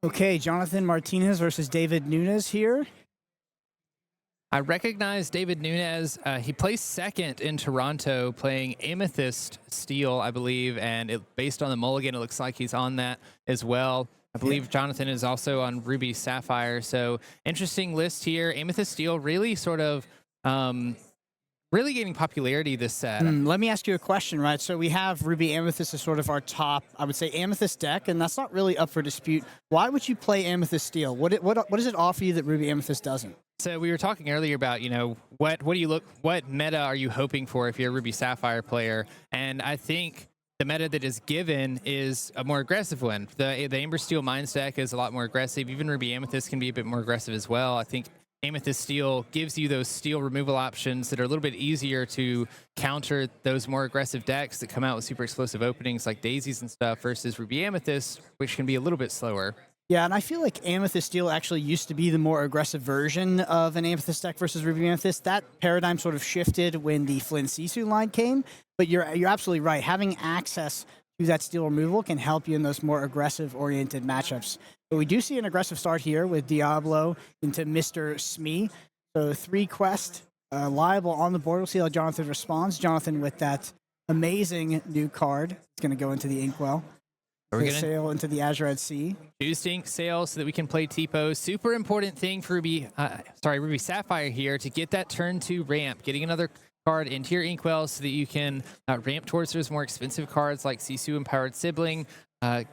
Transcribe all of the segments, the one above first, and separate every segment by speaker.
Speaker 1: Okay, Jonathan Martinez versus David Nunez here.
Speaker 2: I recognize David Nunez. He placed second in Toronto playing Amethyst Steel, I believe, and based on the mulligan, it looks like he's on that as well. I believe Jonathan is also on Ruby Sapphire. So interesting list here. Amethyst Steel really sort of really gaining popularity this set.
Speaker 1: Let me ask you a question, right? So we have Ruby Amethyst as sort of our top, I would say, Amethyst deck, and that's not really up for dispute. Why would you play Amethyst Steel? What does it offer you that Ruby Amethyst doesn't?
Speaker 2: So we were talking earlier about, what meta are you hoping for if you're a Ruby Sapphire player? And I think the meta that is given is a more aggressive one. The Amber Steel Mines deck is a lot more aggressive. Even Ruby Amethyst can be a bit more aggressive as well. I think Amethyst Steel gives you those steel removal options that are a little bit easier to counter those more aggressive decks that come out with super explosive openings like daisies and stuff versus Ruby Amethyst, which can be a little bit slower.
Speaker 1: Yeah, and I feel like Amethyst Steel actually used to be the more aggressive version of an Amethyst deck versus Ruby Amethyst. That paradigm sort of shifted when the Flynn Sisu line came, but you're absolutely right. Having access to that steel removal can help you in those more aggressive-oriented matchups. But we do see an aggressive start here with Diablo into Mr. Smee. So 3 quests liable on the board. We'll see how Jonathan responds. Jonathan with that amazing new card. It's going to go into the Inkwell. We're going to sail into the Azure Sea.
Speaker 2: Choose to ink sail so that we can play T-Pose. Super important thing for Ruby Sapphire here to get that turn 2 ramp, getting another card into your Inkwell so that you can ramp towards those more expensive cards like Sisu Empowered Sibling,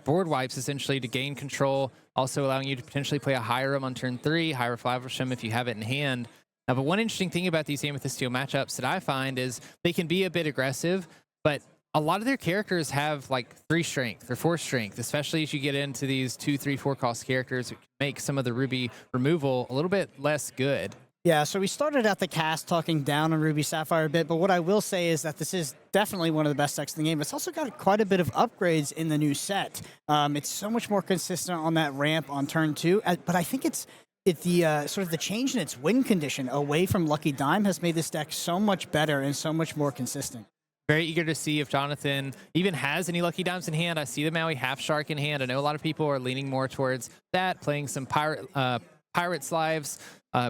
Speaker 2: board wipes essentially to gain control, also allowing you to potentially play a Hiram on turn 3, Hyrule Flaversham if you have it in hand. But one interesting thing about these Amethyst Steel matchups that I find is they can be a bit aggressive, but a lot of their characters have like 3 strength or 4 strength, especially as you get into these 2, 3, 4 cost characters, which make some of the Ruby removal a little bit less good.
Speaker 1: Yeah, so we started out the cast talking down on Ruby Sapphire a bit, but what I will say is that this is definitely one of the best decks in the game. It's also got quite a bit of upgrades in the new set. It's so much more consistent on that ramp on turn 2, but I think it's the sort of the change in its win condition away from Lucky Dime has made this deck so much better and so much more consistent.
Speaker 2: Very eager to see if Jonathan even has any Lucky Dimes in hand. I see the Maui Half Shark in hand. I know a lot of people are leaning more towards that, playing some Pirate's Lives.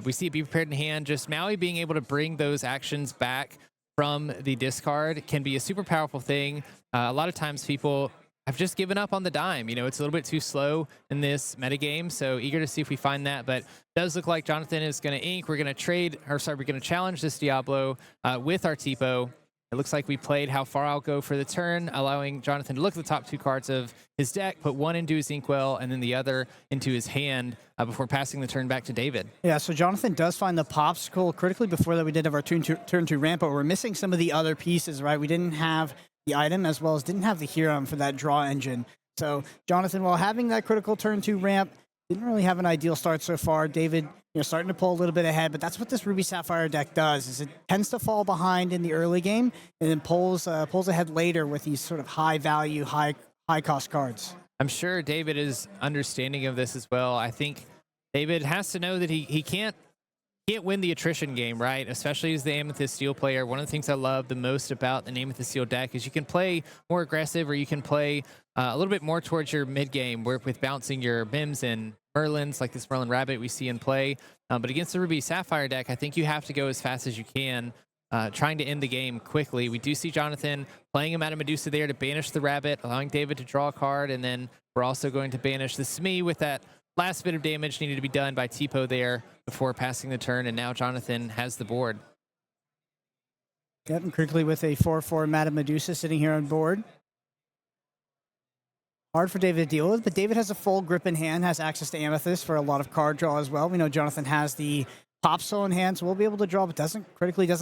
Speaker 2: We see it Be Prepared in hand. Just Maui being able to bring those actions back from the discard can be a super powerful thing. A lot of times people have just given up on the dime. It's a little bit too slow in this metagame, so eager to see if we find that. But it does look like Jonathan is going to ink. We're going to challenge this Diablo with our Tipo. It looks like we played How Far I'll Go for the turn, allowing Jonathan to look at the top 2 cards of his deck, put one into his Inkwell, and then the other into his hand before passing the turn back to David.
Speaker 1: Yeah, so Jonathan does find the Pawpsicle critically before that we did have our turn 2 ramp, but we're missing some of the other pieces, right? We didn't have the item as well as didn't have the Hiram for that draw engine. So Jonathan, while having that critical turn 2 ramp, didn't really have an ideal start so far. David, starting to pull a little bit ahead, but that's what this Ruby Sapphire deck does, is it tends to fall behind in the early game and then pulls ahead later with these sort of high value, high cost cards.
Speaker 2: I'm sure David is understanding of this as well. I think David has to know that he can't win the attrition game, right? Especially as the Amethyst Steel player. One of the things I love the most about the Amethyst Steel deck is you can play more aggressive, or you can play a little bit more towards your mid game, work with bouncing your Mims and Merlins, like this Merlin Rabbit we see in play. But against the Ruby Sapphire deck, I think you have to go as fast as you can, trying to end the game quickly. We do see Jonathan playing him out of Medusa there to banish the Rabbit, allowing David to draw a card, and then we're also going to banish the Smee with that last bit of damage needed to be done by Tipo there before passing the turn, and now Jonathan has the board.
Speaker 1: Yep, and quickly with a 4/4 Madame Medusa sitting here on board. Hard for David to deal with, but David has a full grip in hand, has access to Amethyst for a lot of card draw as well. We know Jonathan has the Pawpsicle in hand, so we'll be able to draw, but doesn't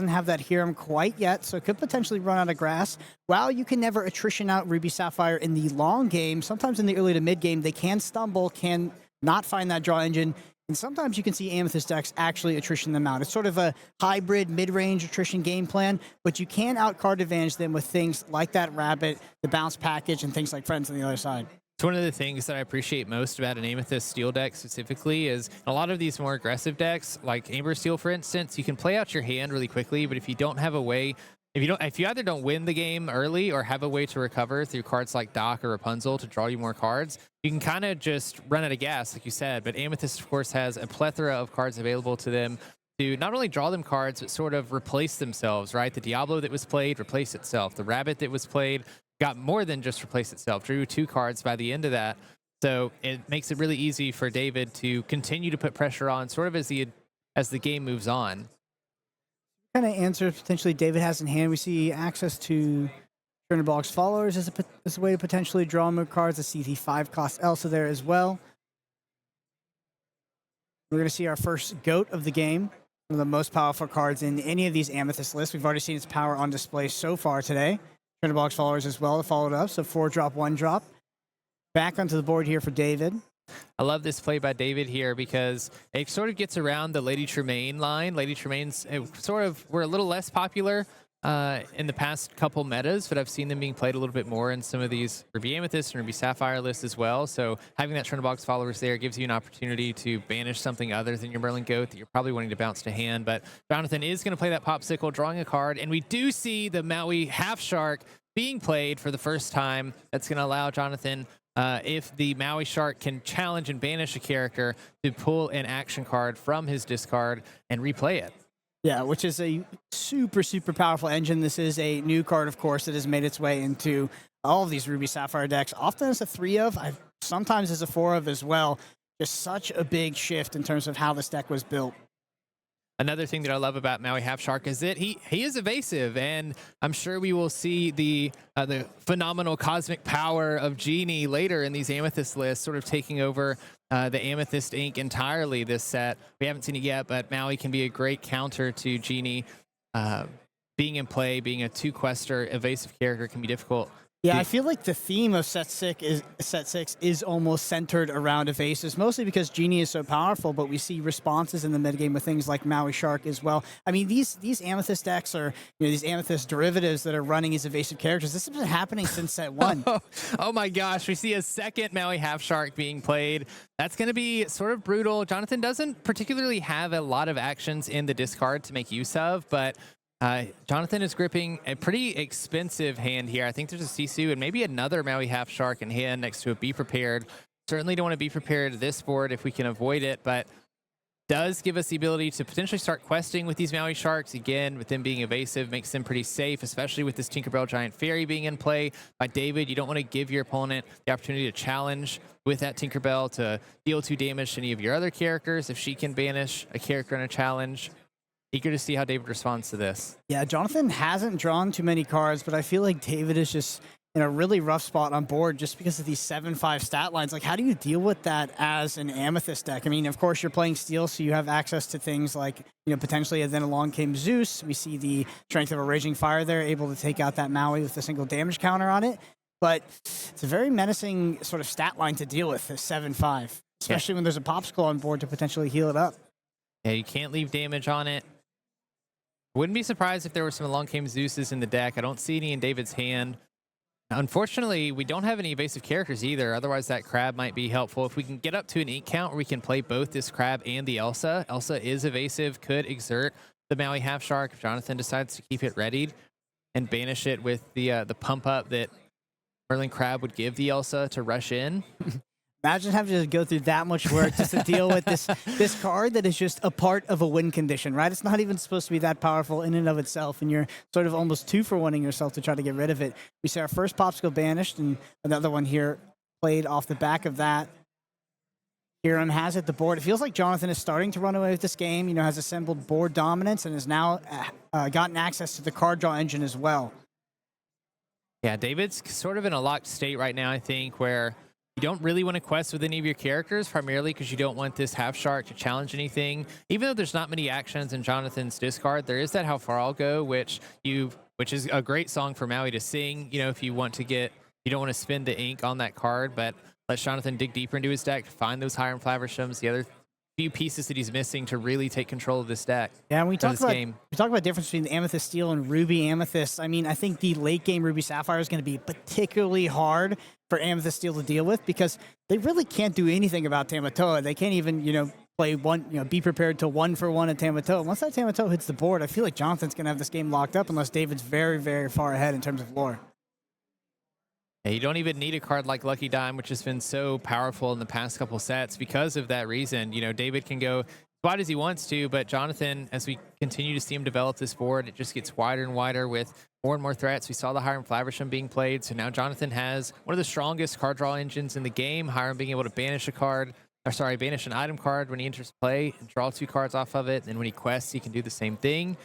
Speaker 1: have that Hiram quite yet, so could potentially run out of grass. While you can never attrition out Ruby Sapphire in the long game, sometimes in the early to mid game, they can stumble, can not find that draw engine, and sometimes you can see Amethyst decks actually attrition them out. It's sort of a hybrid mid-range attrition game plan, but you can out-card advantage them with things like that Rabbit, the bounce package, and things like Friends on the other side.
Speaker 2: It's one of the things that I appreciate most about an Amethyst Steel deck specifically is a lot of these more aggressive decks, like Amber Steel, for instance, you can play out your hand really quickly, but if you don't have a way if you either don't win the game early or have a way to recover through cards like Doc or Rapunzel to draw you more cards, you can kind of just run out of gas, like you said. But Amethyst, of course, has a plethora of cards available to them to not only draw them cards, but sort of replace themselves, right? The Diablo that was played replaced itself. The Rabbit that was played got more than just replace itself, drew 2 cards by the end of that. So it makes it really easy for David to continue to put pressure on sort of as the game moves on.
Speaker 1: Kind of answers potentially David has in hand. We see access to Chernobog's followers as a way to potentially draw more cards. The CT5 cost Elsa there as well. We're going to see our first GOAT of the game. One of the most powerful cards in any of these Amethyst lists. We've already seen its power on display so far today. Chernobog's followers as well followed up. So 4-drop, 1-drop. Back onto the board here for David.
Speaker 2: I love this play by David here because it sort of gets around the Lady Tremaine line. Lady Tremaines were a little less popular in the past couple metas, but I've seen them being played a little bit more in some of these Ruby Amethyst and Ruby Sapphire lists as well. So having that Chernobog's followers there gives you an opportunity to banish something other than your Merlin Goat that you're probably wanting to bounce to hand. But Jonathan is going to play that Pawpsicle, drawing a card, and we do see the Maui Half Shark being played for the first time. That's going to allow Jonathan, if the Maui Shark can challenge and banish a character, to pull an action card from his discard and replay it.
Speaker 1: Yeah, which is a super, super powerful engine. This is a new card, of course, that has made its way into all of these Ruby Sapphire decks, often as a 3 of, sometimes as a 4 of as well. Just such a big shift in terms of how this deck was built.
Speaker 2: Another thing that I love about Maui Half Shark is that he is evasive, and I'm sure we will see the phenomenal cosmic power of Genie later in these Amethyst lists, sort of taking over the Amethyst Inc. entirely this set. We haven't seen it yet, but Maui can be a great counter to Genie. Being in play, being a 2-quester, evasive character can be difficult.
Speaker 1: Yeah, I feel like the theme of set 6 is almost centered around evasives, mostly because Genie is so powerful, but we see responses in the metagame with things like Maui Shark as well. I mean, these Amethyst decks are, these Amethyst derivatives that are running as evasive characters. This has been happening since set 1.
Speaker 2: Oh my gosh, we see a second Maui Half Shark being played. That's going to be sort of brutal. Jonathan doesn't particularly have a lot of actions in the discard to make use of, but Jonathan is gripping a pretty expensive hand here. I think there's a Sisu and maybe another Maui Half Shark in hand next to a Be Prepared. Certainly don't want to be prepared this board if we can avoid it, but does give us the ability to potentially start questing with these Maui Sharks. Again, with them being evasive, makes them pretty safe, especially with this Tinkerbell Giant Fairy being in play by David. You don't want to give your opponent the opportunity to challenge with that Tinkerbell to deal 2 damage to any of your other characters if she can banish a character in a challenge. Eager to see how David responds to this.
Speaker 1: Yeah, Jonathan hasn't drawn too many cards, but I feel like David is just in a really rough spot on board just because of these 7-5 stat lines. Like, how do you deal with that as an Amethyst deck? I mean, of course, you're playing Steel, so you have access to things like, potentially, and then along came Zeus. We see the strength of a Raging Fire there, able to take out that Maui with a single damage counter on it. But it's a very menacing sort of stat line to deal with, this 7-5, especially when there's a Pawpsicle on board to potentially heal it up.
Speaker 2: Yeah, you can't leave damage on it. Wouldn't be surprised if there were some Along Came Zeuses in the deck. I don't see any in David's hand. Unfortunately, we don't have any evasive characters either. Otherwise, that Crab might be helpful. If we can get up to an ink count where we can play both this Crab and the Elsa. Elsa is evasive, could exert the Maui Half Shark if Jonathan decides to keep it readied and banish it with the pump up that Merlin Crab would give the Elsa to rush in.
Speaker 1: Imagine having to go through that much work just to deal with this card that is just a part of a win condition, right? It's not even supposed to be that powerful in and of itself, and you're sort of almost 2-for-1ing yourself to try to get rid of it. We see our first Pawpsicle banished, and another one here played off the back of that. Hiram has it, the board. It feels like Jonathan is starting to run away with this game, has assembled board dominance and has now gotten access to the card draw engine as well.
Speaker 2: Yeah, David's sort of in a locked state right now, I think, where you don't really want to quest with any of your characters, primarily because you don't want this Half Shark to challenge anything. Even though there's not many actions in Jonathan's discard, there is that How Far I'll Go, which is a great song for Maui to sing. If you want to you don't want to spend the ink on that card, but let Jonathan dig deeper into his deck to find those Hiram Flavershams, the other few pieces that he's missing to really take control of this deck.
Speaker 1: Yeah, and we talk about the difference between the Amethyst Steel and Ruby Amethyst. I mean, I think the late game Ruby Sapphire is going to be particularly hard for Amethyst Steel to deal with because they really can't do anything about Tamatoa. They can't even, play one, be prepared to 1-for-1 at Tamato. Once that Tamato hits the board, I feel like Jonathan's going to have this game locked up unless David's very, very far ahead in terms of lore.
Speaker 2: Yeah, you don't even need a card like Lucky Dime, which has been so powerful in the past couple sets because of that reason. David can go as wide as he wants to, but Jonathan, as we continue to see him develop this board, it just gets wider and wider with more and more threats. We saw the Hiram Flaversham being played, so now Jonathan has one of the strongest card draw engines in the game. Hiram being able to banish banish an item card when he enters play and draw 2 cards off of it. And when he quests, he can do the same thing.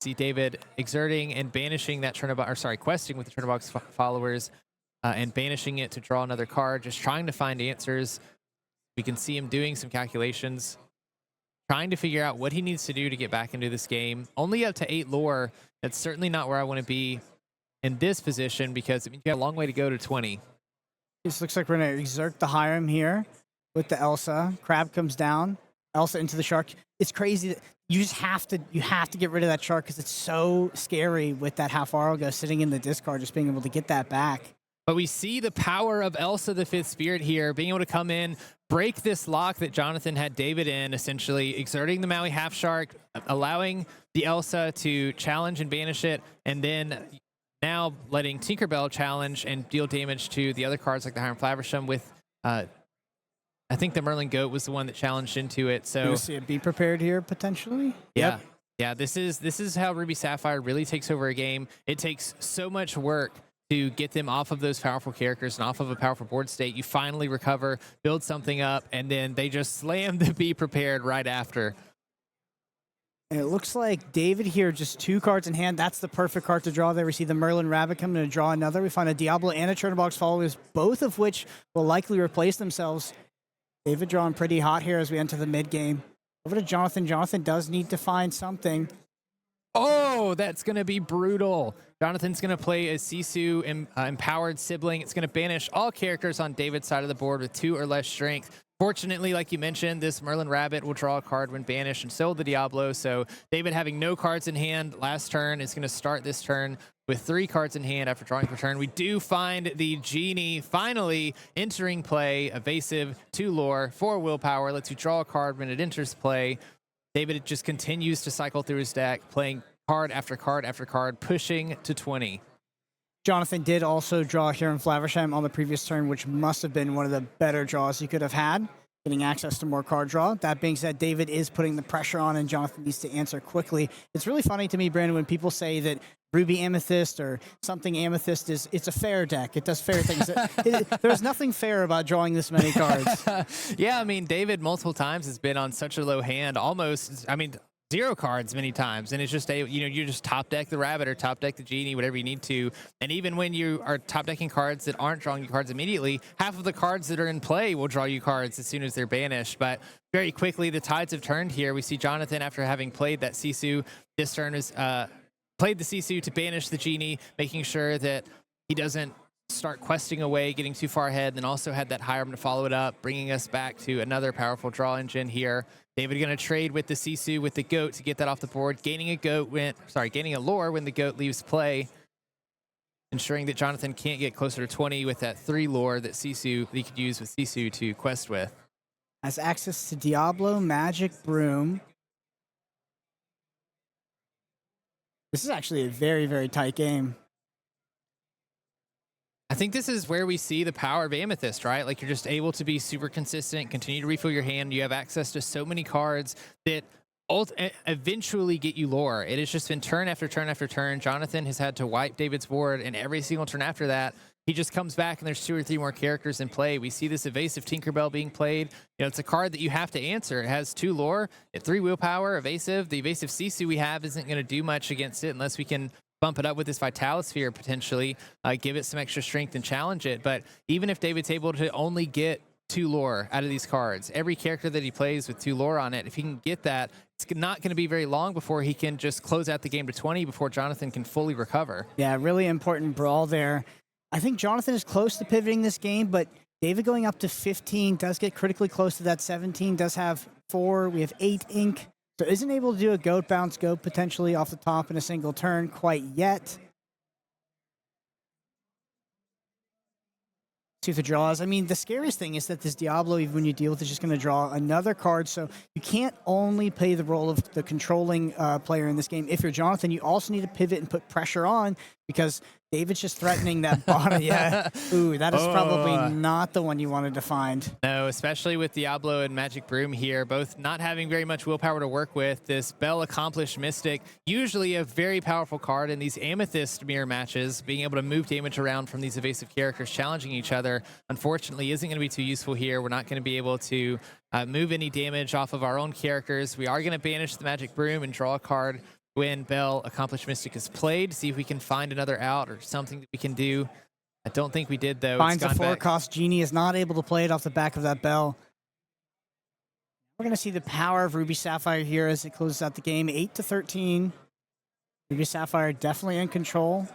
Speaker 2: See David exerting and banishing that questing with the Turnabox followers and banishing it to draw another card, just trying to find answers. We can see him doing some calculations, trying to figure out what he needs to do to get back into this game. Only up to 8 lore. That's certainly not where I want to be in this position because you got a long way to go to 20.
Speaker 1: This looks like we're going to exert the Hiram here with the Elsa. Crab comes down. Elsa into the shark. It's crazy that you have to get rid of that shark because it's so scary with that half Argo sitting in the discard, just being able to get that back.
Speaker 2: But we see the power of Elsa the Fifth Spirit here, being able to come in, break this lock that Jonathan had David in, essentially exerting the Maui half shark, allowing the Elsa to challenge and banish it, and then now letting Tinkerbell challenge and deal damage to the other cards like the Hiram Flaversham with I think the Merlin Goat was the one that challenged into it. So
Speaker 1: you see it be prepared here potentially.
Speaker 2: Yeah.
Speaker 1: Yep.
Speaker 2: Yeah, this is how Ruby Sapphire really takes over a game. It takes so much work to get them off of those powerful characters and off of a powerful board state. You finally recover, build something up, and then they just slam the be prepared right after.
Speaker 1: And it looks like David here, just 2 cards in hand. That's the perfect card to draw there. We see the Merlin Rabbit coming to draw another. We find a Diablo and a Churnabox followers, both of which will likely replace themselves. David drawing pretty hot here as we enter the mid game. Over to Jonathan. Jonathan does need to find something.
Speaker 2: Oh, that's going to be brutal. Jonathan's going to play a Sisu empowered sibling. It's going to banish all characters on David's side of the board with 2 or less strength. Fortunately, like you mentioned, this Merlin Rabbit will draw a card when banished, and so will the Diablo. So David, having no cards in hand last turn, is going to start this turn with 3 cards in hand after drawing per turn. We do find the Genie finally entering play. Evasive, 2 lore, 4 willpower. Lets you draw a card when it enters play. David just continues to cycle through his deck, playing card after card after card, pushing to 20.
Speaker 1: Jonathan did also draw here in Flaversham on the previous turn, which must have been one of the better draws he could have had, getting access to more card draw. That being said, David is putting the pressure on, and Jonathan needs to answer quickly. It's really funny to me, Brandon, when people say that Ruby Amethyst or something Amethyst it's a fair deck. It does fair things. There's nothing fair about drawing this many cards.
Speaker 2: Yeah, I mean, David multiple times has been on such a low hand, almost, 0 cards many times, and it's just you just top deck the Rabbit or top deck the Genie, whatever you need to. And even when you are top decking cards that aren't drawing you cards immediately, half of the cards that are in play will draw you cards as soon as they're banished. But very quickly, the tides have turned here. We see Jonathan, after having played that Sisu, this turn is played the Sisu to banish the Genie, making sure that he doesn't start questing away, getting too far ahead, and then also had that Hiram to follow it up, bringing us back to another powerful draw engine here. David going to trade with the Sisu with the Goat to get that off the board, gaining a lore when the Goat leaves play, ensuring that Jonathan can't get closer to 20 with that 3 lore that he could use with Sisu to quest with.
Speaker 1: Has access to Diablo, Magic, Broom. This is actually a very, very tight game.
Speaker 2: I think this is where we see the power of Amethyst, right? Like, you're just able to be super consistent, continue to refill your hand. You have access to so many cards that eventually get you lore. It has just been turn after turn after turn. Jonathan has had to wipe David's board, and every single turn after that, he just comes back and there's 2 or 3 more characters in play. We see this evasive Tinkerbell being played. It's a card that you have to answer. It has 2 lore, 3 willpower, evasive. The evasive Sisu we have isn't going to do much against it unless we can bump it up with this Vitalosphere potentially, give it some extra strength and challenge it. But even if David's able to only get 2 lore out of these cards, every character that he plays with 2 lore on it, if he can get that, it's not going to be very long before he can just close out the game to 20 before Jonathan can fully recover.
Speaker 1: Yeah, really important brawl there. I think Jonathan is close to pivoting this game, but David going up to 15 does get critically close to that 17, does have 4. We have 8 ink. So isn't able to do a Goat bounce Goat potentially off the top in a single turn quite yet. tooth of draws. I mean, the scariest thing is that this Diablo, even when you deal with it, is just going to draw another card. So you can't only play the role of the controlling player in this game. If you're Jonathan, you also need to pivot and put pressure on because David's just threatening that bottom. Yeah. Ooh, that is probably not the one you wanted to find.
Speaker 2: No, especially with Diablo and Magic Broom here, both not having very much willpower to work with. This Bell Accomplished Mystic, usually a very powerful card in these Amethyst mirror matches, being able to move damage around from these evasive characters challenging each other, unfortunately isn't going to be too useful here. We're not going to be able to move any damage off of our own characters. We are going to banish the Magic Broom and draw a card when Bell Accomplished Mystic is played, see if we can find another out or something that we can do. I don't think we did, though.
Speaker 1: Finds a 4-cost Genie, is not able to play it off the back of that Bell. We're going to see the power of Ruby Sapphire here as it closes out the game, 8-13. Ruby Sapphire definitely in control.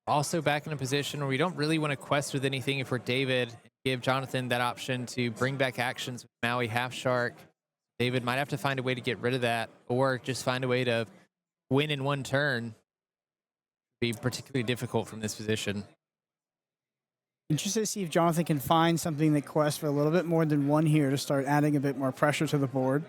Speaker 2: Also back in a position where we don't really want to quest with anything if we're David. Give Jonathan that option to bring back actions with Maui Half Shark. David might have to find a way to get rid of that or just find a way to win in one turn. Be particularly difficult from this position.
Speaker 1: Interested to see if Jonathan can find something that quests for a little bit more than one here to start adding a bit more pressure to the board.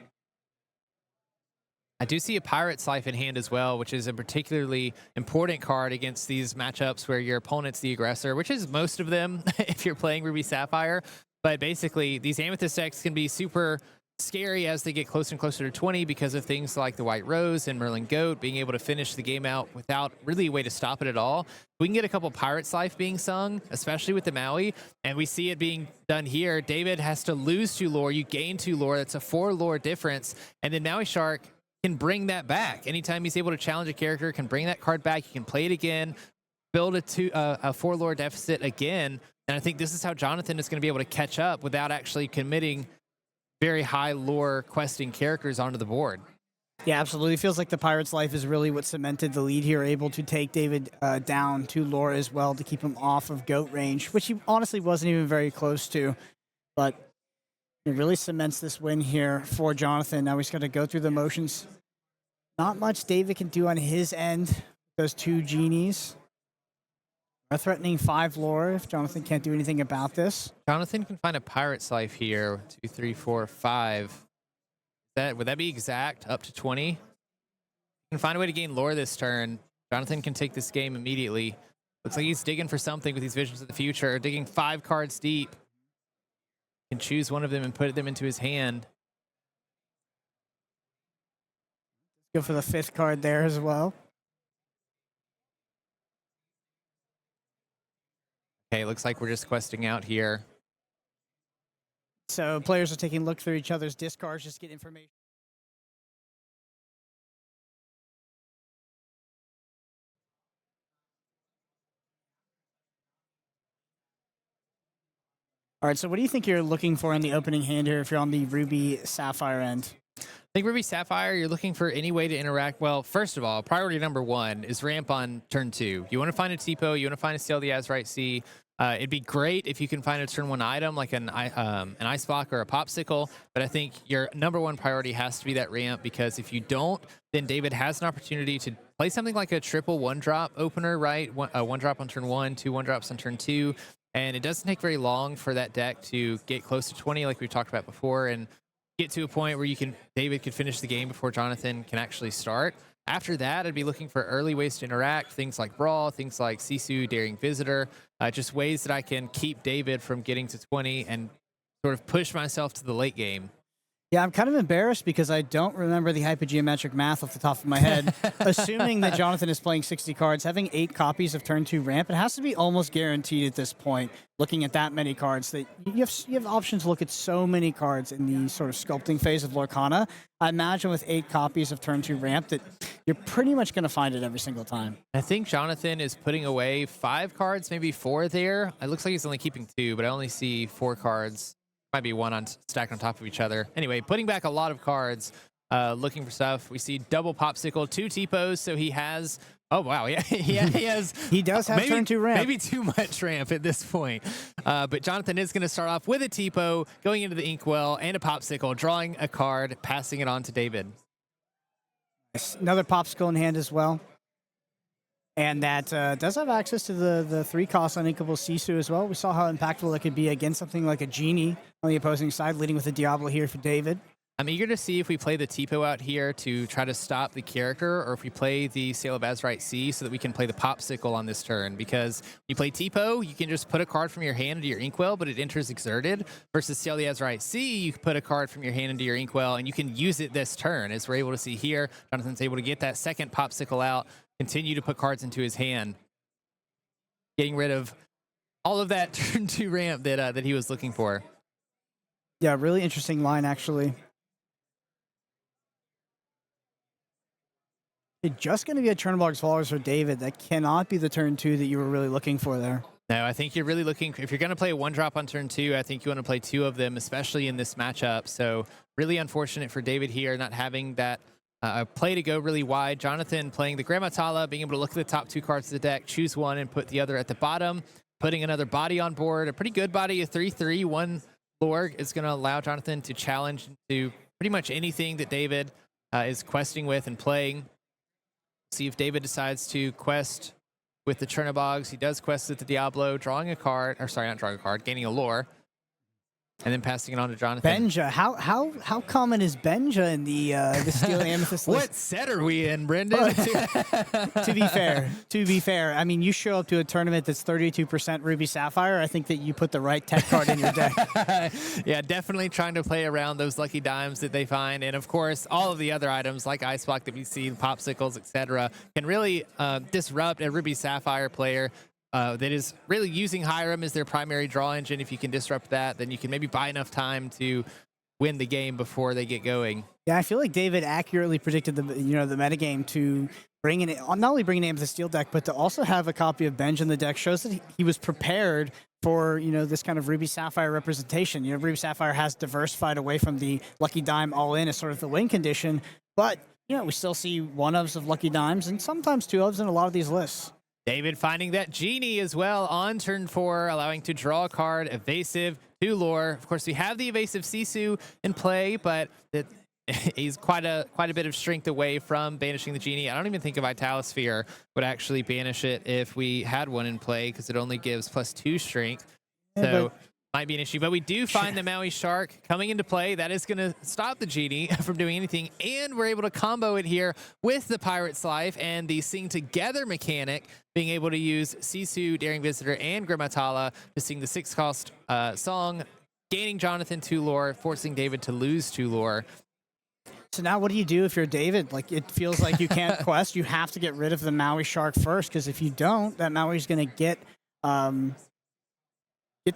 Speaker 2: I do see a Pirate's Life in hand as well, which is a particularly important card against these matchups where your opponent's the aggressor, which is most of them if you're playing Ruby Sapphire. But basically, these Amethyst decks can be super scary as they get closer and closer to 20 because of things like the White Rose and Merlin Goat being able to finish the game out without really a way to stop it at all. We can get a couple Pirate's Life being sung, especially with the Maui, and we see it being done here. David has to lose 2 lore, you gain 2 lore, that's a 4 lore difference, and then Maui Shark can bring that back. Anytime he's able to challenge a character, can bring that card back, you can play it again, build a 4 lore deficit again, and I think this is how Jonathan is going to be able to catch up without actually committing very high lore questing characters onto the board.
Speaker 1: Yeah, absolutely. Feels like the Pirate's Life is really what cemented the lead here, able to take David down to lore as well to keep him off of Goat range, which he honestly wasn't even very close to. But it really cements this win here for Jonathan. Now he's got to go through the motions. Not much David can do on his end. Those 2 Genies are threatening 5 lore if Jonathan can't do anything about this.
Speaker 2: Jonathan can find a Pirate's Life here. 2, 3, 4, 5. Would that be exact? Up to 20? Can find a way to gain lore this turn. Jonathan can take this game immediately. Looks like he's digging for something with these visions of the future. Digging 5 cards deep. Can choose one of them and put them into his hand.
Speaker 1: Go for the 5th card there as well.
Speaker 2: Okay, looks like we're just questing out here.
Speaker 1: So players are taking a look through each other's discards just to get information. All right, so what do you think you're looking for in the opening hand here if you're on the Ruby Sapphire end?
Speaker 2: I think Ruby Sapphire, you're looking for any way to interact. Well, first of all, priority number 1 is ramp on turn 2. You want to find a Tipo, you want to find a Sail the Azurite Sea. It'd be great if you can find a turn 1 item like an Ice Block or a Pawpsicle, but I think your number 1 priority has to be that ramp, because if you don't, then David has an opportunity to play something like a triple 1-drop opener, right? 1 drop on turn 1, 2 1-drops on turn 2, and it doesn't take very long for that deck to get close to 20 like we talked about before, and get to a point where David could finish the game before Jonathan can actually start. After that, I'd be looking for early ways to interact, things like Brawl, things like Sisu, Daring Visitor, just ways that I can keep David from getting to 20 and sort of push myself to the late game.
Speaker 1: Yeah, I'm kind of embarrassed because I don't remember the hypogeometric math off the top of my head. Assuming that Jonathan is playing 60 cards, having 8 copies of turn 2 ramp, it has to be almost guaranteed at this point, looking at that many cards, that you have options to look at so many cards in the sort of sculpting phase of Lorcana. I imagine with 8 copies of turn 2 ramp that you're pretty much going to find it every single time.
Speaker 2: I think Jonathan is putting away 5 cards, maybe 4 there. It looks like he's only keeping 2, but I only see 4 cards. Might be 1 stacked on top of each other. Anyway, putting back a lot of cards, looking for stuff. We see double Pawpsicle, 2 Tipos, so he has... Oh, wow, yeah, he has...
Speaker 1: He does have turn 2 ramp.
Speaker 2: Maybe too much ramp at this point. But Jonathan is going to start off with a Tipo, going into the Inkwell, and a Pawpsicle, drawing a card, passing it on to David.
Speaker 1: Another Pawpsicle in hand as well. And that does have access to the 3-cost uninkable Sisu as well. We saw how impactful it could be against something like a Genie on the opposing side, leading with a Diablo here for David.
Speaker 2: I'm eager to see if we play the Tipo out here to try to stop the character, or if we play the Sail of Azurite Sea so that we can play the Pawpsicle on this turn. Because you play Tipo, you can just put a card from your hand into your Inkwell, but it enters Exerted. Versus Sail the Azurite Sea, you can put a card from your hand into your Inkwell, and you can use it this turn. As we're able to see here, Jonathan's able to get that second Pawpsicle out, continue to put cards into his hand, getting rid of all of that turn 2 ramp that he was looking for.
Speaker 1: Yeah, really interesting line, actually. It's just going to be a Chernobog's Followers for David. That cannot be the turn 2 that you were really looking for there.
Speaker 2: No, I think you're really looking, if you're going to play a 1-drop on turn 2, I think you want to play 2 of them, especially in this matchup. So really unfortunate for David here, not having that play to go really wide. Jonathan playing the Grandma Tala, being able to look at the top 2 cards of the deck, choose one and put the other at the bottom, putting another body on board, a pretty good body, a 3/3, 1 lore is going to allow Jonathan to challenge into pretty much anything that David is questing with and playing. See if David decides to quest with the Chernobogs. He does quest with the Diablo, drawing a card, or sorry, not drawing a card, gaining a lore, and then passing it on to Jonathan.
Speaker 1: Benja, how common is Benja in the Steel Amethyst list?
Speaker 2: What set are we in, Brendan?
Speaker 1: To be fair, I mean, you show up to a tournament that's 32% Ruby Sapphire, I think that you put the right tech card in your deck.
Speaker 2: Yeah, definitely trying to play around those lucky dimes that they find, and of course, all of the other items like Ice Block that we see, Pawpsicles, etc., can really disrupt a Ruby Sapphire player. That is really using Hiram as their primary draw engine. If you can disrupt that, then you can maybe buy enough time to win the game before they get going.
Speaker 1: Yeah, I feel like David accurately predicted the metagame to bring in, not only bring in Amethyst Steel deck, but to also have a copy of Benj in the deck shows that he was prepared for this kind of Ruby Sapphire representation. Ruby Sapphire has diversified away from the Lucky Dime all in as sort of the win condition, but we still see 1-ofs of Lucky Dimes and sometimes 2-ofs in a lot of these lists.
Speaker 2: David finding that Genie as well on turn 4, allowing to draw a card, evasive, 2 lore. Of course, we have the evasive Sisu in play, but he's quite a bit of strength away from banishing the Genie. I don't even think a Vitalosphere would actually banish it if we had one in play, because it only gives +2 strength. So might be an issue, but we do find the Maui Shark coming into play. That is going to stop the Genie from doing anything, and we're able to combo it here with the Pirate's Life and the Sing Together mechanic, being able to use Sisu, Daring Visitor, and Grimmatala to sing the 6-cost song, gaining Jonathan 2 lore, forcing David to lose 2 lore.
Speaker 1: So now what do you do if you're David? Like, it feels like you can't quest. You have to get rid of the Maui Shark first, because if you don't, that Maui's going to get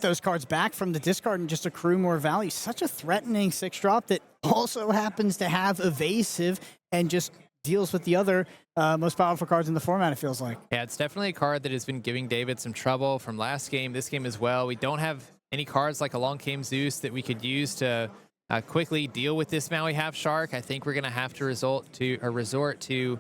Speaker 1: those cards back from the discard and just accrue more value. Such a threatening 6-drop that also happens to have evasive and just deals with the other most powerful cards in the format, it feels like.
Speaker 2: Yeah, it's definitely a card that has been giving David some trouble from last game, this game as well. We don't have any cards like Along Came Zeus that we could use to quickly deal with this Maui Half Shark. I think we're going to have to resort to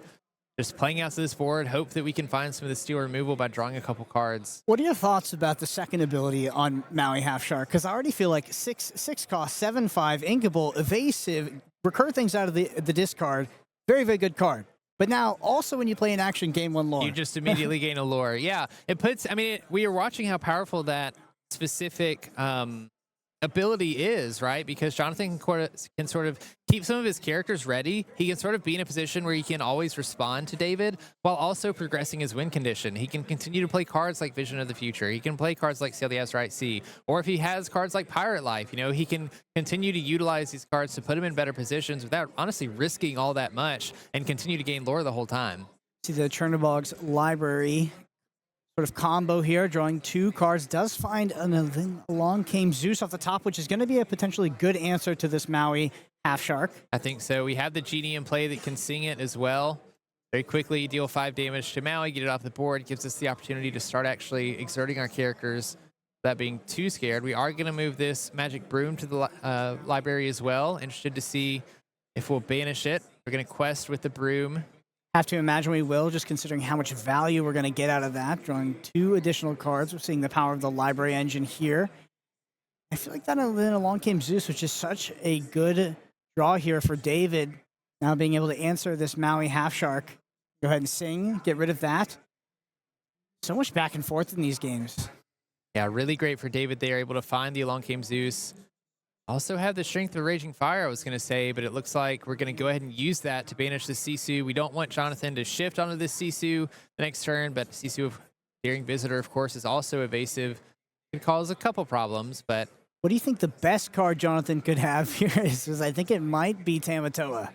Speaker 2: just playing out to this board, hope that we can find some of the steel removal by drawing a couple cards.
Speaker 1: What are your thoughts about the second ability on Maui Half Shark? Because I already feel like 6 cost, 7/5, inkable, evasive, recur things out of the discard. Very, very good card. But now, also when you play in action, gain 1 lore.
Speaker 2: You just immediately gain a lore. Yeah, it puts, we are watching how powerful that specific ability is, right? Because Jonathan can sort of keep some of his characters ready. He can sort of be in a position where he can always respond to David while also progressing his win condition. He can continue to play cards like Vision of the Future. He can play cards like Sail the Azurite Sea. Or if he has cards like Pirate Life, he can continue to utilize these cards to put him in better positions without honestly risking all that much and continue to gain lore the whole time.
Speaker 1: See the Chernobog's library sort of combo here, drawing 2 cards, does find Along Came Zeus off the top, which is going to be a potentially good answer to this Maui Half Shark.
Speaker 2: I think so. We have the Genie in play that can sing it as well. Very quickly deal 5 damage to Maui, get it off the board, gives us the opportunity to start actually exerting our characters without being too scared. We are going to move this Magic Broom to the library as well. Interested to see if we'll banish it. We're going to quest with the Broom.
Speaker 1: Have to imagine we will, just considering how much value we're going to get out of that. Drawing 2 additional cards. We're seeing the power of the library engine here. I feel like that Along Came Zeus, which is such a good draw here for David. Now being able to answer this Maui Half Shark. Go ahead and sing, get rid of that. So much back and forth in these games.
Speaker 2: Yeah, really great for David there, able to find the Along Came Zeus. Also have the Strength of Raging Fire, I was going to say, but it looks like we're going to go ahead and use that to banish the Sisu. We don't want Jonathan to shift onto this Sisu the next turn, but Sisu, Daring Visitor, of course, is also evasive. It can cause a couple problems, but...
Speaker 1: What do you think the best card Jonathan could have here is? Because I think it might be Tamatoa.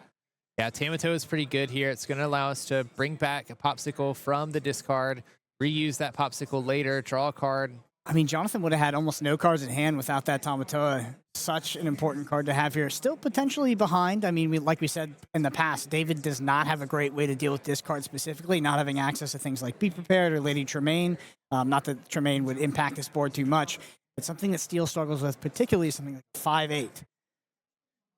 Speaker 2: Yeah, Tamatoa is pretty good here. It's going to allow us to bring back a Pawpsicle from the discard, reuse that Pawpsicle later, draw a card.
Speaker 1: I mean, Jonathan would have had almost no cards in hand without that Tamatoa. Such an important card to have here. Still potentially behind. I mean, like we said in the past, David does not have a great way to deal with this card specifically, not having access to things like Be Prepared or Lady Tremaine. Not that Tremaine would impact this board too much, but something that Steel struggles with, particularly something like 5/8.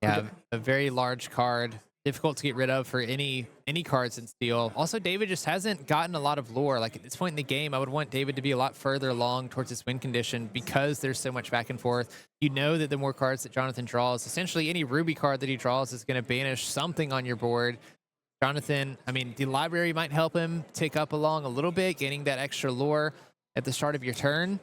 Speaker 2: Yeah, a very large card. Difficult to get rid of for any cards in Steel. Also, David just hasn't gotten a lot of lore. Like at this point in the game, I would want David to be a lot further along towards his win condition because there's so much back and forth. You know that the more cards that Jonathan draws, essentially any Ruby card that he draws is going to banish something on your board. Jonathan, I mean, the library might help him tick up along a little bit, gaining that extra lore at the start of your turn.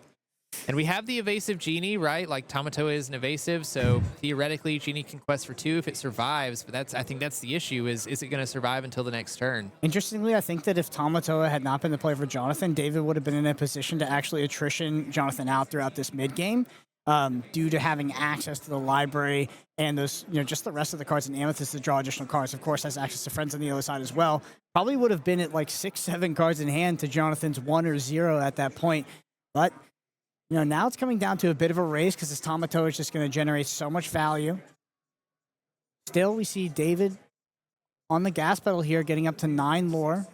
Speaker 2: And we have the evasive Genie, right? Like Tamatoa is an evasive, so theoretically Genie can quest for 2 if it survives, but I think that's the issue is it going to survive until the next turn?
Speaker 1: Interestingly, I think that if Tamatoa had not been the play for Jonathan, David would have been in a position to actually attrition Jonathan out throughout this mid game, due to having access to the library and those, just the rest of the cards in Amethyst to draw additional cards. Of course, has access to friends on the other side as well. Probably would have been at like 6-7 cards in hand to Jonathan's 1 or 0 at that point, but now it's coming down to a bit of a race because this Tamatoa is just going to generate so much value. Still, we see David on the gas pedal here, getting up to 9 lore.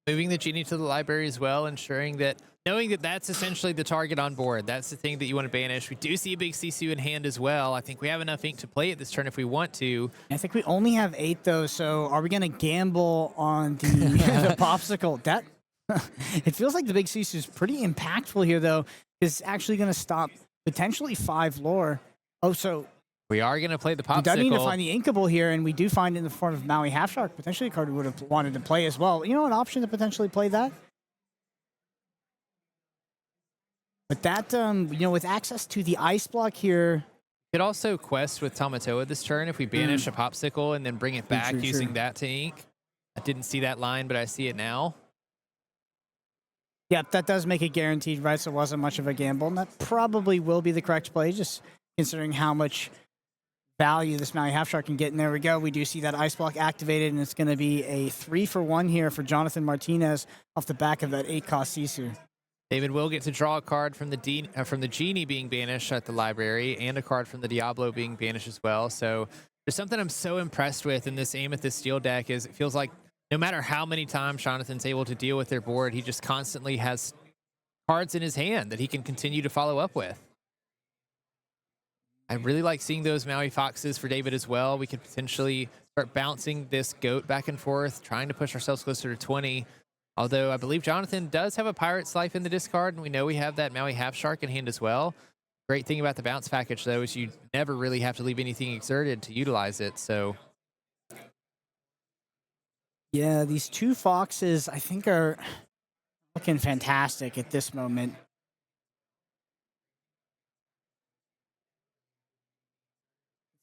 Speaker 2: Moving the Genie to the library as well, knowing that that's essentially the target on board. That's the thing that you want to banish. We do see a big Sisu in hand as well. I think we have enough ink to play it this turn if we want to.
Speaker 1: I think we only have 8 though, so are we going to gamble on the Pawpsicle? It feels like the big Sisu is pretty impactful here, though. It's actually going to stop potentially 5 lore. Oh, so
Speaker 2: we are going to play the Pawpsicle.
Speaker 1: We don't need to find the Inkable here, and we do find it in the form of Maui Half Shark, potentially a card we would have wanted to play as well. An option to potentially play that. But that, with access to the ice block here.
Speaker 2: Could also quest with Tamatoa this turn if we banish a Pawpsicle and then bring it back using that to ink. I didn't see that line, but I see it now.
Speaker 1: Yep, that does make it guaranteed, right? So it wasn't much of a gamble, and that probably will be the correct play, just considering how much value this Maui Half Shark can get. And there we go. We do see that ice block activated, and it's going to be a 3-for-1 here for Jonathan Martinez off the back of that 8-cost Sisu.
Speaker 2: David will get to draw a card from the Genie being banished at the library and a card from the Diablo being banished as well. So there's something I'm so impressed with in this Amethyst Steel deck is it feels like no matter how many times Jonathan's able to deal with their board, he just constantly has cards in his hand that he can continue to follow up with. I really like seeing those Maui Foxes for David as well. We could potentially start bouncing this goat back and forth, trying to push ourselves closer to 20. Although I believe Jonathan does have a Pirate's Life in the discard, and we know we have that Maui Half Shark in hand as well. Great thing about the bounce package, though, is you never really have to leave anything exerted to utilize it. So
Speaker 1: yeah, these 2 Foxes, I think, are looking fantastic at this moment.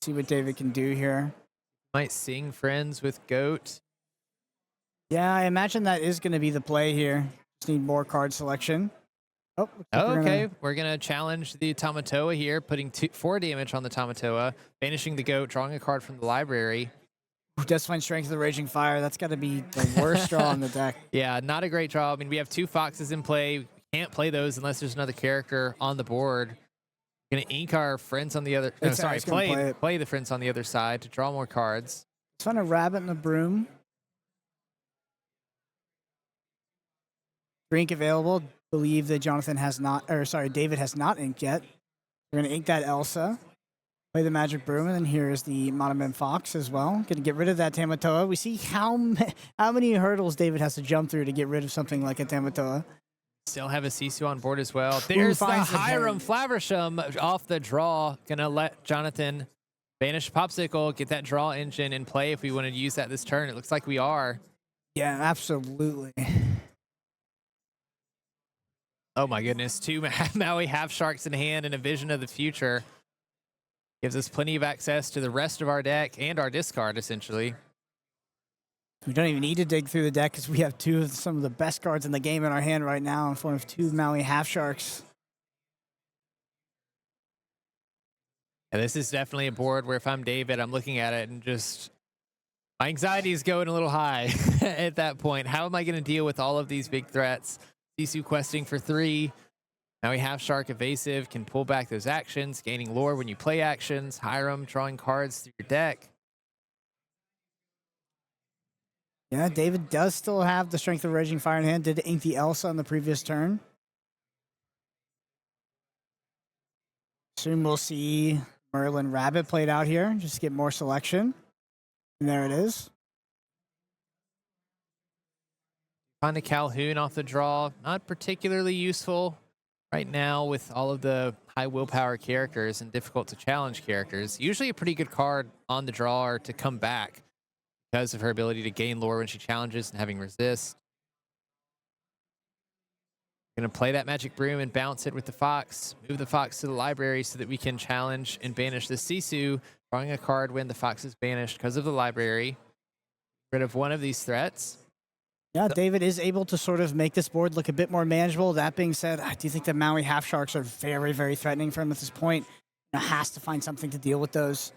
Speaker 1: See what David can do here.
Speaker 2: Might sing Friends with Goat.
Speaker 1: Yeah, I imagine that is going to be the play here. Just need more card selection. Oh,
Speaker 2: okay. We're going to challenge the Tamatoa here, putting 4 damage on the Tamatoa, banishing the goat, drawing a card from the library.
Speaker 1: Does find Strength of the Raging Fire. That's got to be the worst draw on the deck.
Speaker 2: Yeah, not a great draw. I mean, we have 2 Foxes in play. We can't play those unless there's another character on the board. We're going to ink our friends on the other... No, sorry, play the friends on the other side to draw more cards.
Speaker 1: Let's find a Rabbit and a Broom. Drink available. Believe that David has not inked yet. We're going to ink that Elsa. Play the Magic Broom, and then here's the Monoman Fox as well. Going to get rid of that Tamatoa. We see how many hurdles David has to jump through to get rid of something like a Tamatoa.
Speaker 2: Still have a Sisu on board as well. There's the Hiram Flaversham off the draw. Going to let Jonathan banish Pawpsicle, get that draw engine in play if we want to use that this turn. It looks like we are.
Speaker 1: Yeah, absolutely.
Speaker 2: Oh my goodness, two Maui half sharks in hand and a vision of the future. Gives us plenty of access to the rest of our deck and our discard, essentially.
Speaker 1: We don't even need to dig through the deck because we have some of the best cards in the game in our hand right now in form of two Maui half sharks.
Speaker 2: And this is definitely a board where if I'm David, I'm looking at it and just my anxiety is going a little high at that point. How am I going to deal with all of these big threats? Sisu questing for 3. Now we have Shark evasive, can pull back those actions, gaining lore when you play actions, Hiram drawing cards through your deck.
Speaker 1: Yeah, David does still have the Strength of Raging Fire in hand. Did ink the Elsa on the previous turn. Soon we'll see Merlin Rabbit played out here. Just get more selection. And there it is.
Speaker 2: Find a Calhoun off the draw. Not particularly useful right now with all of the high willpower characters and difficult to challenge characters. Usually a pretty good card on the draw or to come back because of her ability to gain lore when she challenges and having resist. Gonna play that Magic Broom and bounce it with the Fox. Move the Fox to the library so that we can challenge and banish the Sisu, drawing a card when the Fox is banished because of the library. Rid of one of these threats.
Speaker 1: Yeah, David is able to sort of make this board look a bit more manageable. That being said, I do think the Maui half sharks are very, very threatening for him at this point. Has to find something to deal with those.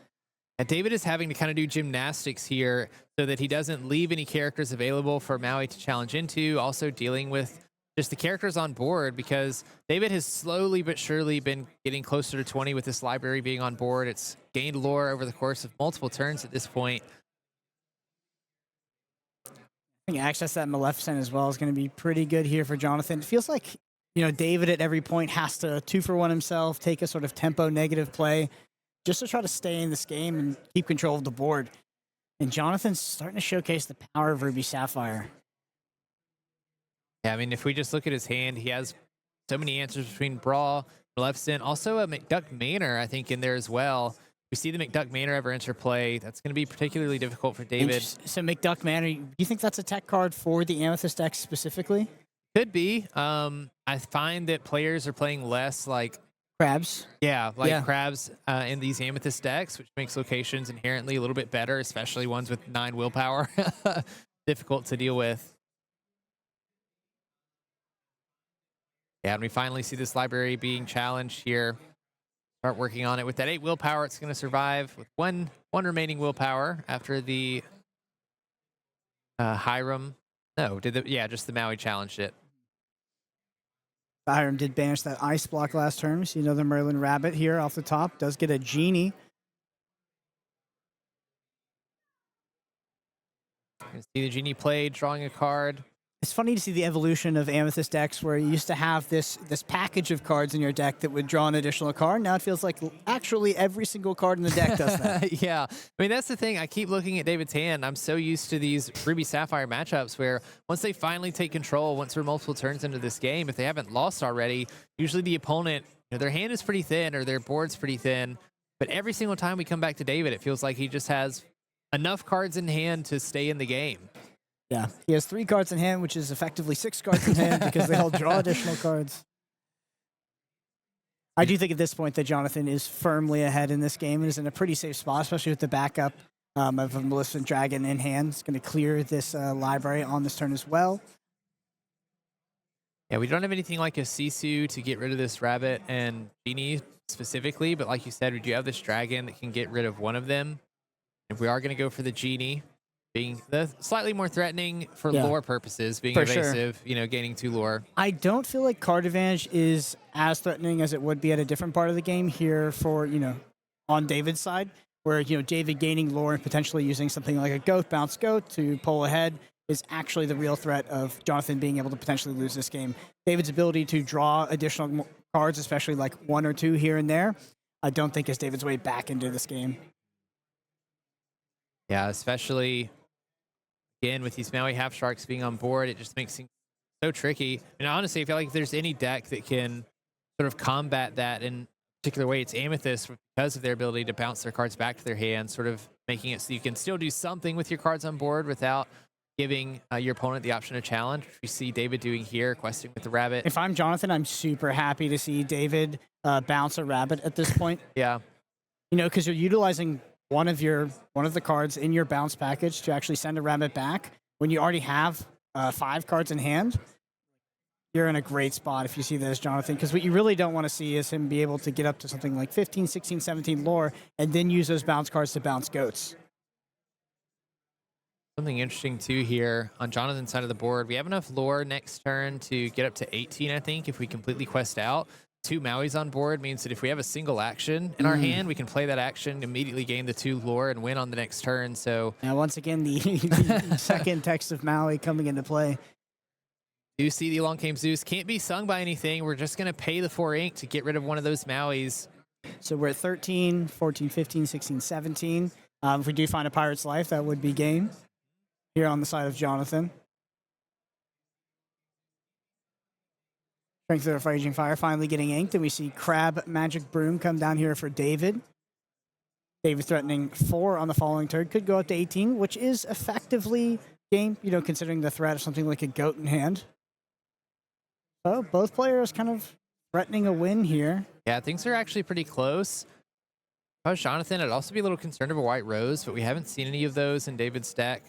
Speaker 2: And David is having to kind of do gymnastics here so that he doesn't leave any characters available for Maui to challenge into. Also dealing with just the characters on board because David has slowly but surely been getting closer to 20 with this library being on board. It's gained lore over the course of multiple turns at this point.
Speaker 1: I think access that Maleficent as well is going to be pretty good here for Jonathan. It feels like, David at every point has to 2-for-1 himself, take a sort of tempo negative play just to try to stay in this game and keep control of the board. And Jonathan's starting to showcase the power of Ruby Sapphire.
Speaker 2: Yeah, I mean, if we just look at his hand, he has so many answers between Brawl, Maleficent, also a McDuck Manor, I think, in there as well. We see the McDuck Manor ever enter play. That's going to be particularly difficult for David.
Speaker 1: So McDuck Manor, do you think that's a tech card for the Amethyst deck specifically?
Speaker 2: Could be. I find that players are playing less like
Speaker 1: crabs.
Speaker 2: Yeah, crabs in these Amethyst decks, which makes locations inherently a little bit better, especially ones with 9 willpower. Difficult to deal with. Yeah, and we finally see this library being challenged here. Start working on it. With that 8 willpower, it's going to survive with one remaining willpower after the Hiram. No, just the Maui challenged it.
Speaker 1: Hiram did banish that ice block last turn. We see another Merlin Rabbit here off the top. Does get a Genie.
Speaker 2: You see the Genie played, drawing a card.
Speaker 1: It's funny to see the evolution of Amethyst decks where you used to have this package of cards in your deck that would draw an additional card. Now it feels like actually every single card in the deck does that.
Speaker 2: Yeah. I mean, that's the thing. I keep looking at David's hand. I'm so used to these Ruby Sapphire matchups where once they finally take control, once we're multiple turns into this game, if they haven't lost already, usually the opponent, their hand is pretty thin or their board's pretty thin. But every single time we come back to David, it feels like he just has enough cards in hand to stay in the game.
Speaker 1: Yeah, he has 3 cards in hand, which is effectively 6 cards in hand because they all draw additional cards. I do think at this point that Jonathan is firmly ahead in this game and is in a pretty safe spot, especially with the backup of a Maleficent Dragon in hand. It's going to clear this library on this turn as well.
Speaker 2: Yeah, we don't have anything like a Sisu to get rid of this Rabbit and Genie specifically, but like you said, we do have this Dragon that can get rid of one of them. If we are going to go for the Genie, being the slightly more threatening for lore purposes, being evasive, gaining 2 lore.
Speaker 1: I don't feel like card advantage is as threatening as it would be at a different part of the game here for, on David's side, where, David gaining lore and potentially using something like a bounce goat to pull ahead is actually the real threat of Jonathan being able to potentially lose this game. David's ability to draw additional cards, especially like 1 or 2 here and there, I don't think is David's way back into this game.
Speaker 2: Yeah, especially again with these Maui half sharks being on board, it just makes things so tricky. And honestly, I feel like if there's any deck that can sort of combat that in a particular way, it's Amethyst because of their ability to bounce their cards back to their hand, sort of making it so you can still do something with your cards on board without giving your opponent the option to challenge, which we see David doing here, questing with the rabbit.
Speaker 1: If I'm Jonathan, I'm super happy to see David bounce a rabbit at this point.
Speaker 2: Yeah.
Speaker 1: You know, because you're utilizing one of the cards in your bounce package to actually send a rabbit back when you already have 5 cards in hand. You're in a great spot if you see this, Jonathan, because what you really don't want to see is him be able to get up to something like 15, 16, 17 lore and then use those bounce cards to bounce goats.
Speaker 2: Something interesting too here on Jonathan's side of the board. We have enough lore next turn to get up to 18, I think, if we completely quest out. 2 Mauis on board means that if we have a single action in our hand, we can play that action, immediately gain the 2 lore, and win on the next turn. So
Speaker 1: now, once again, the second text of Maui coming into play.
Speaker 2: Do see the Along Came Zeus. Can't be sung by anything. We're just going to pay the 4 ink to get rid of one of those Mauis.
Speaker 1: So we're at 13, 14, 15, 16, 17. If we do find a Pirate's Life, that would be game here on the side of Jonathan. Strength of the Raging Fire finally getting inked, and we see Crab Magic Broom come down here for David. David threatening 4 on the following turn. Could go up to 18, which is effectively game, you know, considering the threat of something like a goat in hand. So both players kind of threatening a win here.
Speaker 2: Yeah, things are actually pretty close. If I was Jonathan, I'd also be a little concerned of a White Rose, but we haven't seen any of those in David's deck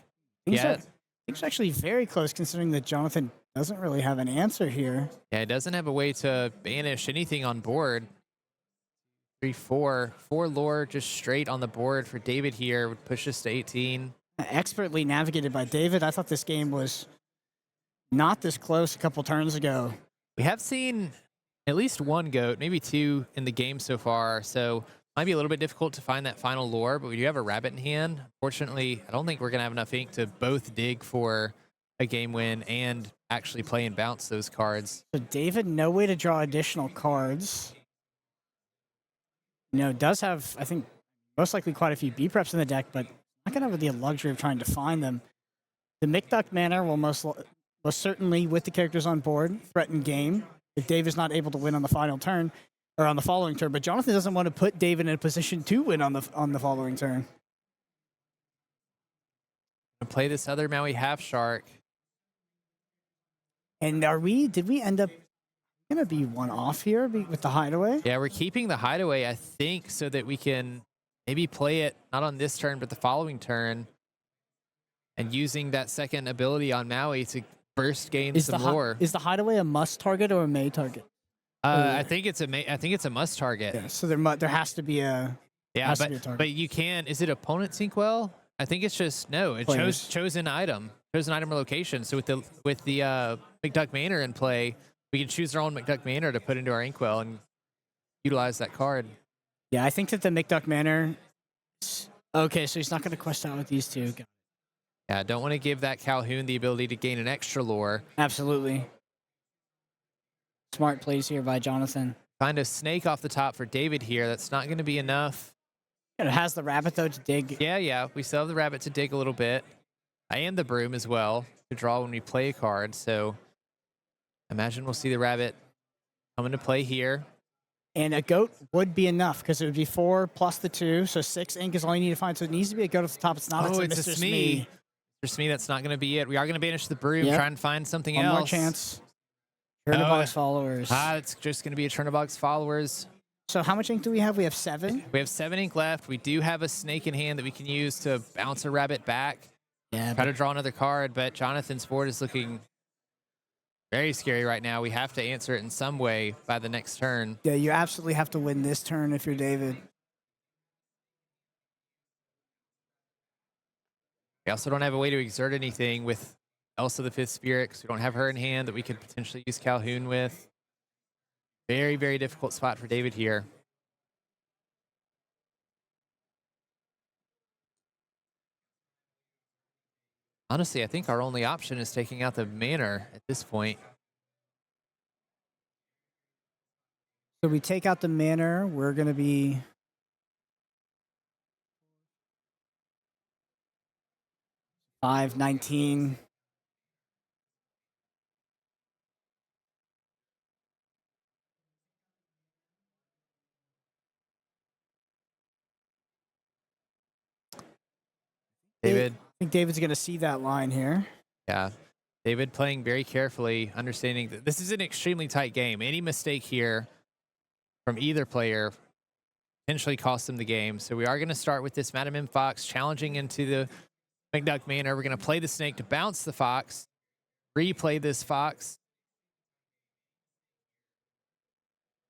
Speaker 2: yet.
Speaker 1: Things are actually very close considering that Jonathan doesn't really have an answer here.
Speaker 2: Yeah, it doesn't have a way to banish anything on board. 3, 4 lore just straight on the board for David here would push us to 18.
Speaker 1: Expertly navigated by David. I thought this game was not this close a couple turns ago.
Speaker 2: We have seen at least 1 goat, maybe 2 in the game so far, so might be a little bit difficult to find that final lore, but we do have a rabbit in hand. Unfortunately, I don't think we're going to have enough ink to both dig for a game win and actually play and bounce those cards.
Speaker 1: So David, no way to draw additional cards. You know, does have, I think, most likely quite a few B-preps in the deck, but not going to have the luxury of trying to find them. The Micduck Manor will most certainly, with the characters on board, threaten game if Dave is not able to win on the final turn or on the following turn. But Jonathan doesn't want to put David in a position to win on the following turn.
Speaker 2: Play this other Maui Half Shark.
Speaker 1: And did we end up going to be one off here with the Hideaway?
Speaker 2: Yeah, we're keeping the Hideaway, I think, so that we can maybe play it not on this turn, but the following turn, and using that second ability on Maui to burst gain some lore.
Speaker 1: Is the Hideaway a must target or a may target?
Speaker 2: I think it's a must target.
Speaker 1: Yeah, so there has to be a
Speaker 2: but you can. Is it opponent's inkwell? I think it's just no. It chosen item or location. So with the McDuck Manor in play, we can choose our own McDuck Manor to put into our inkwell and utilize that card.
Speaker 1: Yeah, I think that the McDuck Manor. Okay, so he's not going to quest out with these 2.
Speaker 2: Yeah, don't want to give that Calhoun the ability to gain an extra lore.
Speaker 1: Absolutely. Smart plays here by Jonathan.
Speaker 2: Find a snake off the top for David here. That's not going to be enough.
Speaker 1: And it has the rabbit, though, to dig.
Speaker 2: Yeah. We still have the rabbit to dig a little bit. And the broom as well to draw when we play a card. So imagine we'll see the rabbit come into play here.
Speaker 1: And a goat would be enough because it would be 4 plus the 2. So 6 ink is all you need to find. So it needs to be a goat at the top. It's not.
Speaker 2: Oh, it's a Smee. For Smee, that's not going to be it. We are going to banish the broom, try and find something else.
Speaker 1: One more chance. Chernobog's Followers.
Speaker 2: It's just going to be a Chernobog's Followers.
Speaker 1: So how much ink do we have? We have 7.
Speaker 2: We have 7 ink left. We do have a snake in hand that we can use to bounce a rabbit back.
Speaker 1: Yeah.
Speaker 2: Try to draw another card, but Jonathan's board is looking very scary right now. We have to answer it in some way by the next turn.
Speaker 1: Yeah, you absolutely have to win this turn if you're David.
Speaker 2: We also don't have a way to exert anything with Elsa the Fifth Spirit because we don't have her in hand that we could potentially use Calhoun with. Very, very difficult spot for David here. Honestly, I think our only option is taking out the Manor at this point.
Speaker 1: So we take out the Manor. We're going to be 5-19.
Speaker 2: David
Speaker 1: think David's going to see that line here.
Speaker 2: Yeah. David playing very carefully, understanding that this is an extremely tight game. Any mistake here from either player potentially costs them the game. So we are going to start with this Madam M Fox challenging into the McDuck Manor. We're going to play the snake to bounce the Fox, replay this Fox.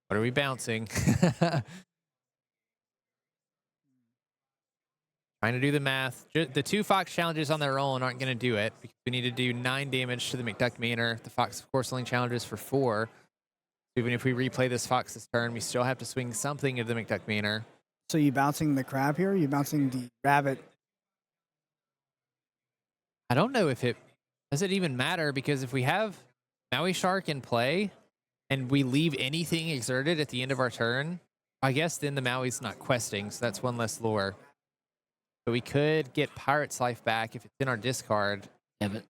Speaker 2: What are we bouncing? Trying to do the math. The 2 Fox challenges on their own aren't going to do it because we need to do 9 damage to the McDuck Manor. The Fox, of course, only challenges for 4. Even if we replay this Fox this turn, we still have to swing something into the McDuck Manor.
Speaker 1: So you bouncing the crab here? Or you bouncing the rabbit?
Speaker 2: I don't know if does it even matter, because if we have Maui Shark in play and we leave anything exerted at the end of our turn, I guess then the Maui's not questing, so that's 1 less lore. But we could get Pirate's Life back if it's in our discard.
Speaker 1: Yeah, but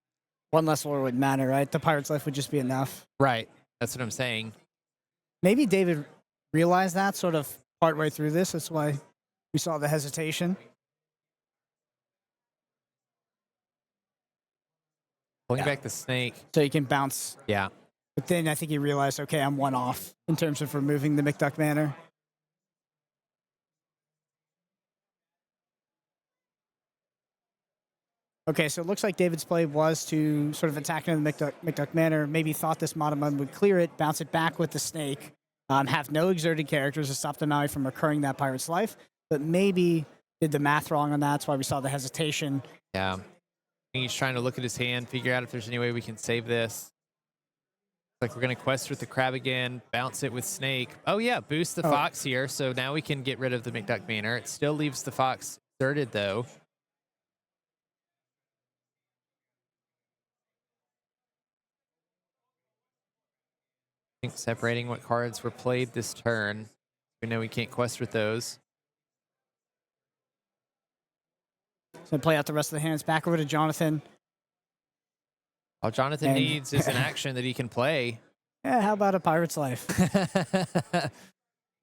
Speaker 1: 1 less lore would matter, right? The Pirate's Life would just be enough.
Speaker 2: Right. That's what I'm saying.
Speaker 1: Maybe David realized that sort of partway through this. That's why we saw the hesitation.
Speaker 2: Pulling back the snake.
Speaker 1: So you can bounce.
Speaker 2: Yeah.
Speaker 1: But then I think he realized, okay, I'm 1 off in terms of removing the McDuck Manor. Okay, so it looks like David's play was to sort of attack into the McDuck Manor. Maybe thought this Monomon would clear it, bounce it back with the snake, have no exerted characters to stop the Maui from recurring that Pirate's Life, but maybe did the math wrong on that. That's why we saw the hesitation.
Speaker 2: Yeah. He's trying to look at his hand, figure out if there's any way we can save this. Like we're going to quest with the crab again, bounce it with snake. Oh yeah, boost the Fox here, so now we can get rid of the McDuck Manor. It still leaves the Fox exerted though. I think separating what cards were played this turn. We know we can't quest with those.
Speaker 1: So play out the rest of the hands. Back over to Jonathan.
Speaker 2: All Jonathan needs is an action that he can play.
Speaker 1: Yeah, how about a Pirate's Life?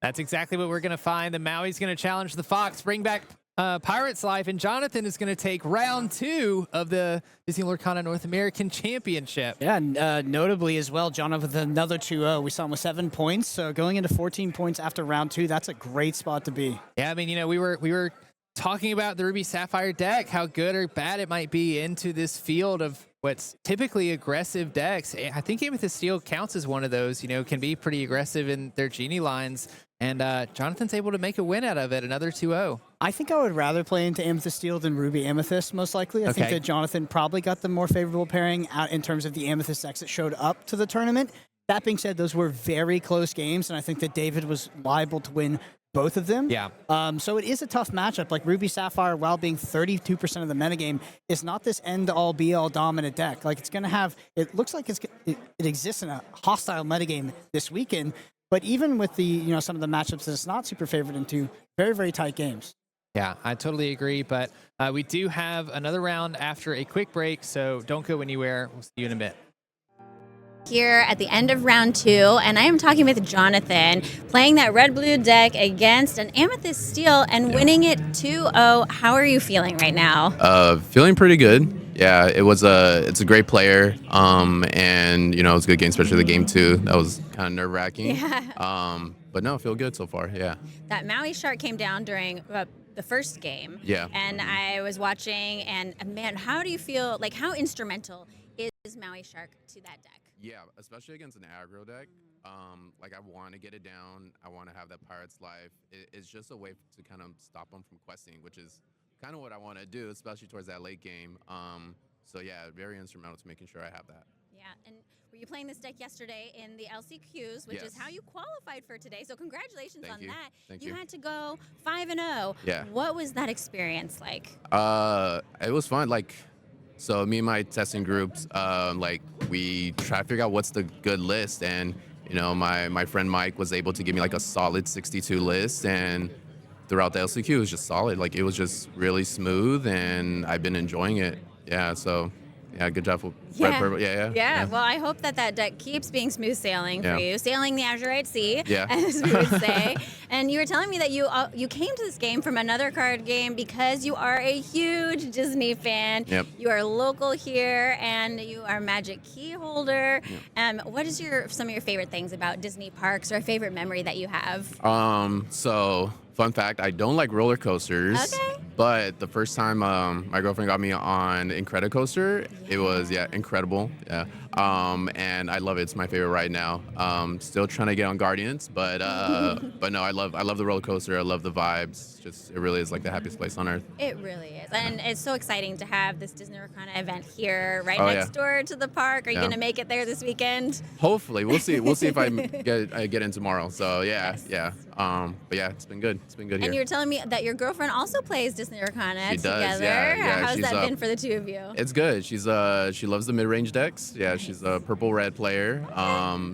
Speaker 2: That's exactly what we're going to find. The Maui's going to challenge the Fox, bring back Pirate's Life, and Jonathan is going to take round 2 of the Disney Lorcana North American Championship.
Speaker 1: Yeah, notably as well, Jonathan with another 2-0. We saw him with 7 points, so going into 14 points after round 2, that's a great spot to be.
Speaker 2: Yeah, I mean, you know, we were talking about the Ruby Sapphire deck, how good or bad it might be into this field of what's typically aggressive decks. I think Amethyst Steel counts as one of those, you know, can be pretty aggressive in their Genie lines. And Jonathan's able to make a win out of it, another 2-0.
Speaker 1: I think I would rather play into Amethyst Steel than Ruby Amethyst, most likely. I think that Jonathan probably got the more favorable pairing out in terms of the Amethyst decks that showed up to the tournament. That being said, those were very close games, and I think that David was liable to win both of them.
Speaker 2: Yeah.
Speaker 1: So it is a tough matchup. Like Ruby Sapphire, while being 32% of the metagame, is not this end-all, be-all dominant deck. Like it's going to have, it looks like it exists in a hostile metagame this weekend. But even with the, you know, some of the matchups that it's not super favored into, very, very tight games.
Speaker 2: Yeah, I totally agree. But we do have another round after a quick break, so don't go anywhere. We'll see you in a bit.
Speaker 3: Here at the end of round 2, and I am talking with Jonathan, playing that red-blue deck against an Amethyst Steel and winning it 2-0. How are you feeling right now?
Speaker 4: Feeling pretty good. Yeah, it's a great player, and you know, it's a good game, especially the game 2. That was kind of nerve-wracking.
Speaker 3: Yeah.
Speaker 4: But no, I feel good so far. Yeah.
Speaker 3: That Maui Shark came down during the first game.
Speaker 4: Yeah.
Speaker 3: And I was watching, and man, how do you feel? Like, how instrumental is Maui Shark to that deck?
Speaker 4: Yeah, especially against an aggro deck. Like I want to get it down. I want to have that Pirate's Life. It's just a way to kind of stop them from questing, which is kind of what I want to do, especially towards that late game. So yeah, very instrumental to making sure I have that.
Speaker 3: Yeah, and were you playing this deck yesterday in the LCQs, which is how you qualified for today? So congratulations on that.
Speaker 4: Thank
Speaker 3: you
Speaker 4: you.
Speaker 3: had to go 5-0.
Speaker 4: Yeah.
Speaker 3: What was that experience like?
Speaker 4: It was fun. Like, so me and my testing groups, like we try to figure out what's the good list, and you know, my friend Mike was able to give me like a solid 62 list, and throughout the LCQ it was just solid. Like it was just really smooth, and I've been enjoying it. Yeah, so Yeah, good job. Red
Speaker 3: Yeah.
Speaker 4: purple. Yeah.
Speaker 3: Well, I hope that deck keeps being smooth sailing for you, sailing the Azurite Sea,
Speaker 4: Yeah.
Speaker 3: as we would say. And you were telling me that you came to this game from another card game because you are a huge Disney fan.
Speaker 4: Yep.
Speaker 3: You are local here, and you are Magic Key holder. What is some of your favorite things about Disney parks, or a favorite memory that you have?
Speaker 4: So fun fact, I don't like roller coasters.
Speaker 3: Okay.
Speaker 4: But the first time my girlfriend got me on Incredicoaster, it was incredible. Yeah. And I love it. It's my favorite right now. Still trying to get on Guardians, but no, I love the roller coaster. I love the vibes. Just it really is like the happiest place on earth.
Speaker 3: It really is, and it's so exciting to have this Disney Lorcana event here, right
Speaker 4: Oh,
Speaker 3: next door to the park. Are you going to make it there this weekend?
Speaker 4: Hopefully, we'll see. We'll see if I get in tomorrow. So yeah. But yeah, it's been good. It's been good here.
Speaker 3: And you were telling me that your girlfriend also plays Disney Lorcana
Speaker 4: She
Speaker 3: together.
Speaker 4: does, yeah.
Speaker 3: How's
Speaker 4: She's,
Speaker 3: that been for the two of you?
Speaker 4: It's good. She loves the mid-range decks. Yeah, she's a purple-red player.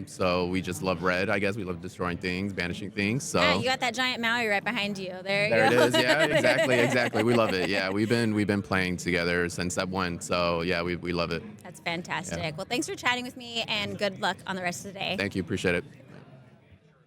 Speaker 4: So we just love red. I guess we love destroying things, banishing things. So
Speaker 3: Yeah, you got that giant Maui right behind you. There
Speaker 4: it
Speaker 3: you go.
Speaker 4: is. Yeah, exactly. We love it. Yeah, we've been playing together since step one. So yeah, we love it.
Speaker 3: That's fantastic.
Speaker 4: Yeah.
Speaker 3: Well, thanks for chatting with me, and good luck on the rest of the day.
Speaker 4: Thank you. Appreciate it.